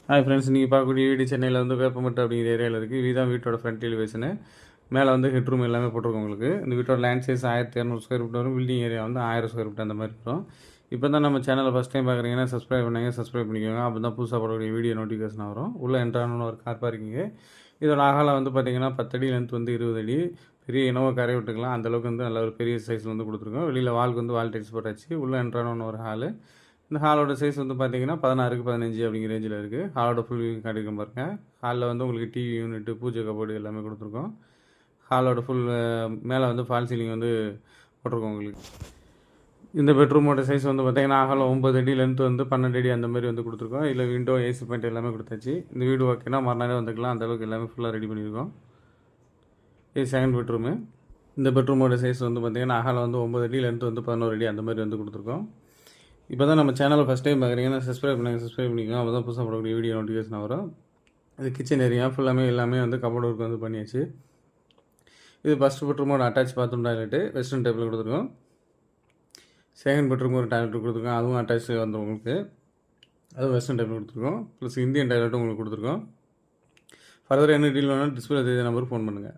Hi friends, நீங்கள் பார்க்கக்கூடிய வீடு சென்னையில் வந்து வேப்பமட்டு அப்படிங்கிற ஏரியாவில் இருக்குது. இதுதான் வீட்டோட ஃப்ரண்ட் எலிவேஷனு. மேலே வந்து ஹெட்ரூம் எல்லாமே போட்டிருக்கோம் உங்களுக்கு. இந்த வீட்டோட லேண்ட் சைஸ் 1200 ஸ்கொயர் ஃபீட் வரும். பில்டிங் ஏரியா வந்து 1000 ஸ்கொயர் ஃபீட் அந்த மாதிரி இருக்கும். இப்போ தான் நம்ம சேனலை ஃபஸ்ட் டைம் பார்க்குறீங்கன்னா சப்ஸ்கிரைப் பண்ணிக்கோங்க. அப்போ தான் புதுசாக போடக்கூடிய வீடியோ நோட்டிஃபிகேஷன் வரும். உள்ளே என்ட்ரானு ஒரு கார் பார்க்கிங்கு. இதோட அகலம் வந்து பார்த்தீங்கன்னா 10 அடி, லென்த் வந்து 20 அடி. பெரிய இனோவா காரே விட்டுக்கலாம். அந்தளவுக்கு வந்து நல்ல ஒரு பெரிய சைஸில் வந்து கொடுத்துருக்கோம். வெளியில் வால்க்கு வந்து வால் டைல்ஸ் போட்டாச்சு. உள்ளே என்ட்ரானு ஒரு ஹாலு. இந்த ஹாலோட சைஸ் வந்து பார்த்தீங்கன்னா 16க்கு 15 அப்படிங்கிற ரேஞ்சில் இருக்குது. ஹாலோட ஃபுல் வியூ காட்டியிருக்கேன் பாருங்கள். ஹாலில் வந்து உங்களுக்கு டிவி யூனிட்டு, பூஜை கபோர்டு எல்லாமே கொடுத்துருக்கோம். ஹாலோட ஃபுல் மேலே வந்து ஃபால் சீலிங் வந்து போட்டிருக்கோம் உங்களுக்கு. இந்த பெட்ரூமோட சைஸ் வந்து பார்த்தீங்கன்னா அகலம் 9 அடி, லென்த் வந்து 12 அடி அந்த மாதிரி வந்து கொடுத்துருக்கோம். இதில் விண்டோ, ஏசி பாயிண்ட் எல்லாமே கொடுத்தாச்சு. இந்த வீடு ஓகேனா மறுநாளே வந்துக்கலாம். அந்தளவுக்கு எல்லாமே ஃபுல்லாக ரெடி பண்ணியிருக்கோம். இது செகண்ட் பெட்ரூமு. இந்த பெட்ரூமோட சைஸ் வந்து பார்த்தீங்கன்னா அகலம் வந்து 9 அடி, லென்த் வந்து 11 அடி அந்த மாதிரி வந்து கொடுத்துருக்கோம். இப்போ தான் நம்ம சேனலை ஃபஸ்ட் டைம் பார்க்குறீங்கன்னா சப்ஸ்கிரைப் பண்ணிக்கோங்க. அப்போ தான் புதுசாக போடக்கூடிய வீடியோ நோட்டிஃபிகேஷன் வரும். இது கிச்சன் ஏரியா ஃபுல்லாமே எல்லாமே வந்து கபோர்டு ஒர்க் வந்து பண்ணியாச்சு. இது ஃபஸ்ட் பெட்ரூமோட அட்டாச் பாத்ரூம் டாய்லெட்டு வெஸ்டர்ன் டைப்பில் கொடுத்துருக்கோம். செகண்ட் பெட்ரூம் ஒரு டாய்லெட் கொடுத்துருக்கோம். அதுவும் அட்டாச் வந்து உங்களுக்கு அதுவும் வெஸ்டர்ன் டைப்பில் கொடுத்துருக்கோம். ப்ளஸ் இந்தியன் டாய்லெட்டும் உங்களுக்கு கொடுத்துருக்கோம். ஃபர்தர் என்ன டீல் வேணாலும் டிஸ்பிளே நம்பருக்கு ஃபோன் பண்ணுங்கள்.